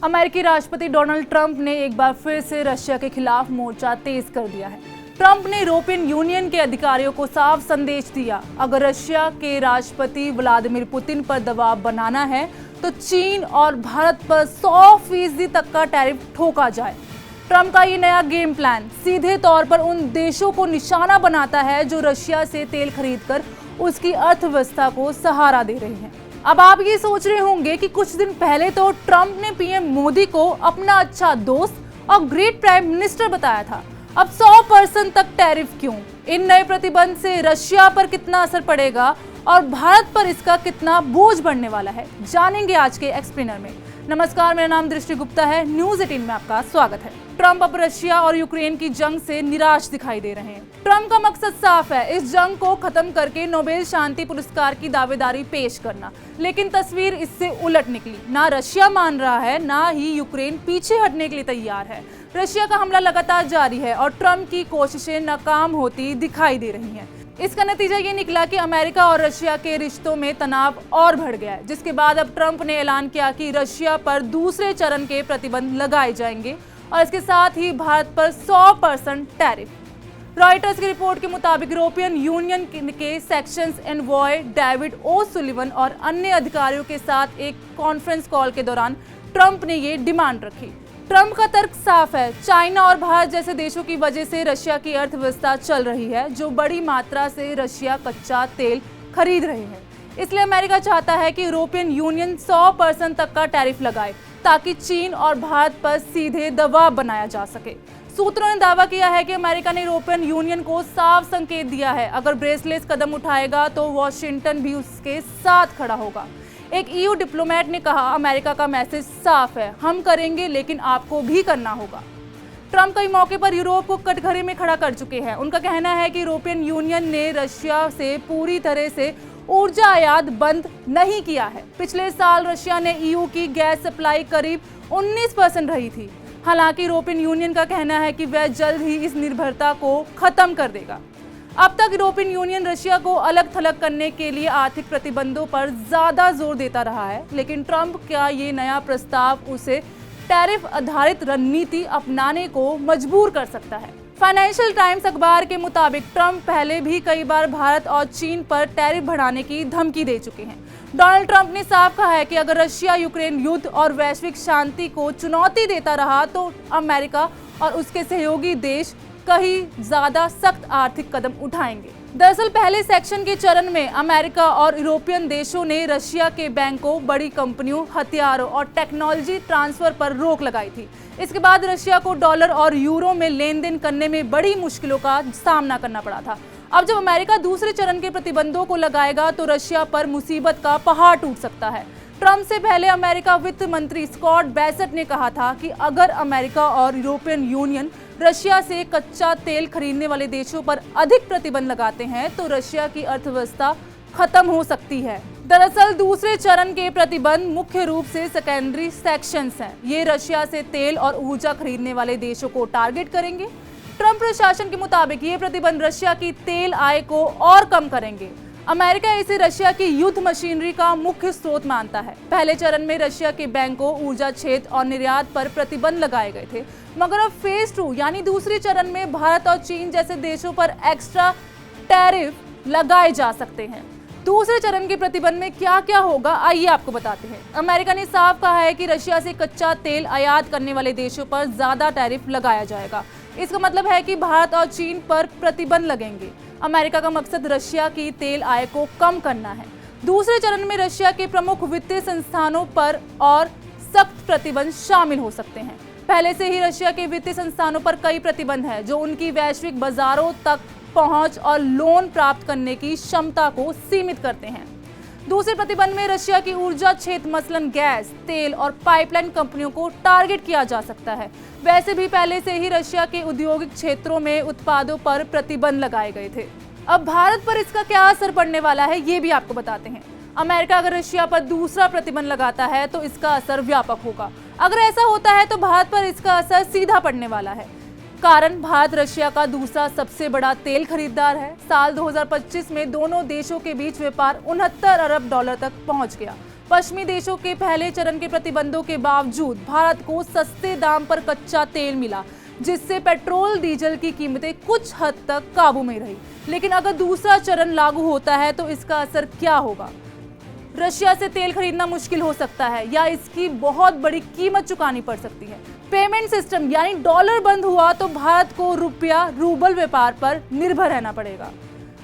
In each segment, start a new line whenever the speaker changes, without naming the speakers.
अमेरिकी राष्ट्रपति Donald Trump ने एक बार फिर से रशिया के खिलाफ मोर्चा तेज कर दिया है। ट्रंप ने यूरोपियन यूनियन के अधिकारियों को साफ संदेश दिया, अगर रशिया के राष्ट्रपति व्लादिमीर पुतिन पर दबाव बनाना है तो चीन और भारत पर 100% तक का टैरिफ ठोका जाए। ट्रंप का ये नया गेम प्लान सीधे तौर पर उन देशों को निशाना बनाता है जो रशिया से तेल खरीदकर उसकी अर्थव्यवस्था को सहारा दे रहे हैं। अब आप ये सोच रहे होंगे कि कुछ दिन पहले तो ट्रंप ने पीएम मोदी को अपना अच्छा दोस्त और ग्रेट प्राइम मिनिस्टर बताया था, अब 100% तक टैरिफ क्यों? इन नए प्रतिबंध से रशिया पर कितना असर पड़ेगा और भारत पर इसका कितना बोझ बढ़ने वाला है, जानेंगे आज के एक्सप्लेनर में। नमस्कार, मेरा नाम दृष्टि गुप्ता है, न्यूज़ 18 में आपका स्वागत है। ट्रंप अब रशिया और यूक्रेन की जंग से निराश दिखाई दे रहे हैं। ट्रंप का मकसद साफ है, इस जंग को खत्म करके नोबेल शांति पुरस्कार की दावेदारी पेश करना, लेकिन तस्वीर इससे उलट निकली। ना रशिया मान रहा है, ना ही यूक्रेन पीछे हटने के लिए तैयार है। रशिया का हमला लगातार जारी है और ट्रंप की कोशिशें नाकाम होती दिखाई दे रही हैं। इसका नतीजा ये निकला कि अमेरिका और रशिया के रिश्तों में तनाव और बढ़ गया है, जिसके बाद अब ट्रंप ने ऐलान किया कि रशिया पर दूसरे चरण के प्रतिबंध लगाए जाएंगे और इसके साथ ही भारत पर 100% टैरिफ। रॉयटर्स की रिपोर्ट के मुताबिक यूरोपियन यूनियन के सेक्शंस एनवॉय डेविड ओ सुलिवन और अन्य अधिकारियों के साथ एक कॉन्फ्रेंस कॉल के दौरान ट्रंप ने ये डिमांड रखी। ट्रंप का तर्क साफ है, चाइना और भारत जैसे देशों की वजह से रशिया की अर्थव्यवस्था चल रही है, जो बड़ी मात्रा से रशिया कच्चा तेल खरीद रहे हैं। इसलिए अमेरिका चाहता है कि यूरोपियन यूनियन 100% तक का टैरिफ लगाए, ताकि चीन और भारत पर सीधे दबाव बनाया जा सके। सूत्रों ने दावा किया है कि अमेरिका ने यूरोपियन यूनियन को साफ संकेत दिया है, अगर ब्रेसलेस कदम उठाएगा तो वॉशिंगटन भी उसके साथ खड़ा होगा। एक ईयू डिप्लोमेट ने कहा, अमेरिका का मैसेज साफ है, हम करेंगे लेकिन आपको भी करना होगा। ट्रंप कई मौके पर यूरोप को कटघरे में खड़ा कर चुके हैं। उनका कहना है कि यूरोपियन यूनियन ने रशिया से पूरी तरह से ऊर्जा आयात बंद नहीं किया है। पिछले साल रशिया ने ईयू की गैस सप्लाई करीब 19% रही थी। हालांकि यूरोपियन यूनियन का कहना है कि वह जल्द ही इस निर्भरता को खत्म कर देगा। अब तक यूरोपियन यूनियन रशिया को अलग थलग करने के लिए आर्थिक प्रतिबंधों पर ज्यादा जोर देता रहा है, लेकिन ट्रंप का ये नया प्रस्ताव उसे टैरिफ आधारित रणनीति अपनाने को मजबूर कर सकता है। फाइनेंशियल टाइम्स अखबार के मुताबिक ट्रंप पहले भी कई बार भारत और चीन पर टैरिफ बढ़ाने की धमकी दे चुके हैं। डोनाल्ड ट्रंप ने साफ कहा है कि अगर रशिया यूक्रेन युद्ध और वैश्विक शांति को चुनौती देता रहा तो अमेरिका और उसके सहयोगी देश कहीं ज्यादा सख्त आर्थिक कदम उठाएंगे। दरअसल पहले सेक्शन के चरण में अमेरिका और यूरोपियन देशों ने रशिया के बैंकों, बड़ी कंपनियों, हथियारों और टेक्नोलॉजी ट्रांसफर पर रोक लगाई थी। इसके बाद रशिया को डॉलर और यूरो में लेन देन करने में बड़ी मुश्किलों का सामना करना पड़ा था। अब जब अमेरिका दूसरे चरण के प्रतिबंधों को लगाएगा तो रशिया पर मुसीबत का पहाड़ टूट सकता है। ट्रंप से पहले अमेरिका वित्त मंत्री स्कॉट बेसेट ने कहा था कि अगर अमेरिका और यूरोपियन यूनियन रशिया से कच्चा तेल खरीदने वाले देशों पर अधिक प्रतिबंध लगाते हैं तो रशिया की अर्थव्यवस्था खत्म हो सकती है। दरअसल दूसरे चरण के प्रतिबंध मुख्य रूप से सेकेंडरी सेक्शंस हैं। ये रशिया से तेल और ऊर्जा खरीदने वाले देशों को टारगेट करेंगे। ट्रंप प्रशासन के मुताबिक ये प्रतिबंध रशिया की तेल आय को और कम करेंगे। अमेरिका इसे रशिया की युद्ध मशीनरी का मुख्य स्रोत मानता है। पहले चरण में रशिया के बैंकों, ऊर्जा क्षेत्र और निर्यात पर प्रतिबंध लगाए गए थे, मगर अब फेज 2 यानी दूसरे चरण में भारत और चीन जैसे देशों पर एक्स्ट्रा टैरिफ लगाए जा सकते हैं। दूसरे चरण के प्रतिबंध में क्या क्या होगा, आइए आपको बताते हैं। अमेरिका ने साफ कहा है कि रशिया से कच्चा तेल आयात करने वाले देशों पर ज्यादा टैरिफ लगाया जाएगा। इसका मतलब है कि भारत और चीन पर प्रतिबंध लगेंगे। अमेरिका का मकसद रशिया की तेल आय को कम करना है। दूसरे चरण में रशिया के प्रमुख वित्तीय संस्थानों पर और सख्त प्रतिबंध शामिल हो सकते हैं। पहले से ही रशिया के वित्तीय संस्थानों पर कई प्रतिबंध हैं जो उनकी वैश्विक बाजारों तक पहुंच और लोन प्राप्त करने की क्षमता को सीमित करते हैं। दूसरे प्रतिबंध में रशिया की ऊर्जा क्षेत्र मसलन गैस, तेल और पाइपलाइन कंपनियों को टारगेट किया जा सकता है। वैसे भी पहले से ही रशिया के औद्योगिक क्षेत्रों में उत्पादों पर प्रतिबंध लगाए गए थे। अब भारत पर इसका क्या असर पड़ने वाला है, ये भी आपको बताते हैं। अमेरिका अगर रशिया पर दूसरा प्रतिबंध लगाता है तो इसका असर व्यापक होगा। अगर ऐसा होता है तो भारत पर इसका असर सीधा पड़ने वाला है। कारण भारत रशिया का दूसरा सबसे बड़ा तेल खरीदार है। साल 2025 में दोनों देशों के बीच व्यापार 69 अरब डॉलर तक पहुंच गया। पश्चिमी देशों के पहले चरण के प्रतिबंधों के बावजूद भारत को सस्ते दाम पर कच्चा तेल मिला, जिससे पेट्रोल डीजल की कीमतें कुछ हद तक काबू में रही। लेकिन अगर दूसरा चरण लागू होता है तो इसका असर क्या होगा? रशिया से तेल खरीदना मुश्किल हो सकता है या इसकी बहुत बड़ी कीमत चुकानी पड़ सकती है। पेमेंट सिस्टम यानी डॉलर बंद हुआ तो भारत को रुपया रूबल व्यापार पर निर्भर रहना पड़ेगा।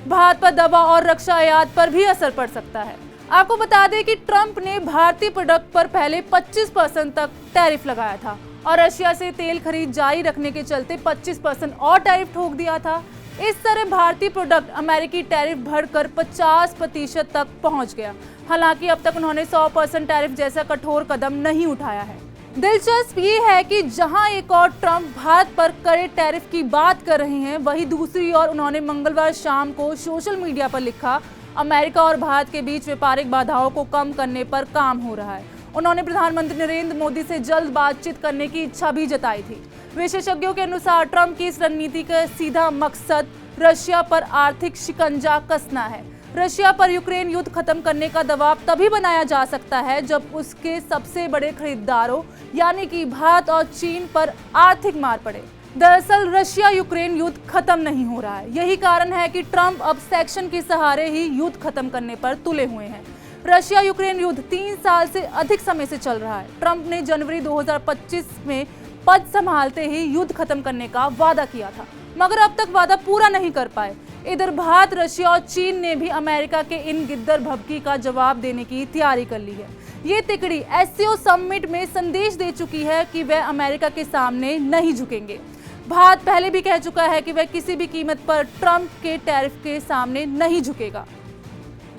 भारत पर दवा और रक्षा आयात पर भी असर पड़ सकता है। आपको बता दें कि ट्रंप ने भारतीय प्रोडक्ट पर पहले 25% तक टैरिफ लगाया था और रशिया से तेल खरीद जारी रखने के चलते 25% और टैरिफ ठोक दिया था। इस तरह भारतीय प्रोडक्ट अमेरिकी टैरिफ बढ़कर 50% तक पहुंच गया। हालांकि अब तक उन्होंने 100% टैरिफ जैसा कठोर कदम नहीं उठाया है। दिलचस्प ये है कि जहां एक और ट्रंप भारत पर कड़े टैरिफ की बात कर रहे हैं, वहीं दूसरी ओर उन्होंने मंगलवार शाम को सोशल मीडिया पर लिखा, अमेरिका और भारत के बीच व्यापारिक बाधाओं को कम करने पर काम हो रहा है। उन्होंने प्रधानमंत्री नरेंद्र मोदी से जल्द बातचीत करने की इच्छा भी जताई थी। विशेषज्ञों के अनुसार ट्रंप की इस रणनीति का सीधा मकसद रशिया पर आर्थिक शिकंजा कसना है। रशिया पर यूक्रेन युद्ध खत्म करने का दबाव तभी बनाया जा सकता है जब उसके सबसे बड़े खरीदारों यानी कि भारत और चीन पर आर्थिक मार पड़े। दरअसल रशिया यूक्रेन युद्ध खत्म नहीं हो रहा है। यही कारण है कि ट्रंप अब सैंक्शन के सहारे ही युद्ध खत्म करने पर तुले हुए हैं। रशिया यूक्रेन युद्ध 3 साल से अधिक समय से चल रहा है। ट्रंप ने जनवरी 2025 में पद संभालते ही युद्ध खत्म करने का वादा किया था, मगर अब तक वादा पूरा नहीं कर पाए। इधर भारत, रशिया और चीन ने भी अमेरिका के इन गिद्दर भभकी का जवाब देने की तैयारी कर ली है। ये तिकड़ी एससीओ समिट में संदेश दे चुकी है कि वह अमेरिका के सामने नहीं झुकेंगे। भारत पहले भी कह चुका है कि वह किसी भी कीमत पर ट्रंप के टैरिफ के सामने नहीं झुकेगा।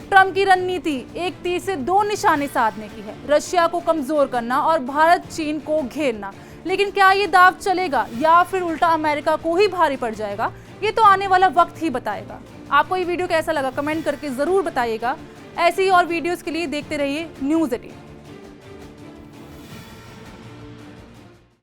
ट्रंप की रणनीति एक तीर से 2 निशाने साधने की है, रशिया को कमजोर करना और भारत चीन को घेरना। लेकिन क्या ये दांव चलेगा या फिर उल्टा अमेरिका को ही भारी पड़ जाएगा? ये तो आने वाला वक्त ही बताएगा। आपको ये वीडियो कैसा लगा कमेंट करके जरूर बताइएगा। ऐसी ही और वीडियोस के लिए देखते रहिए News18।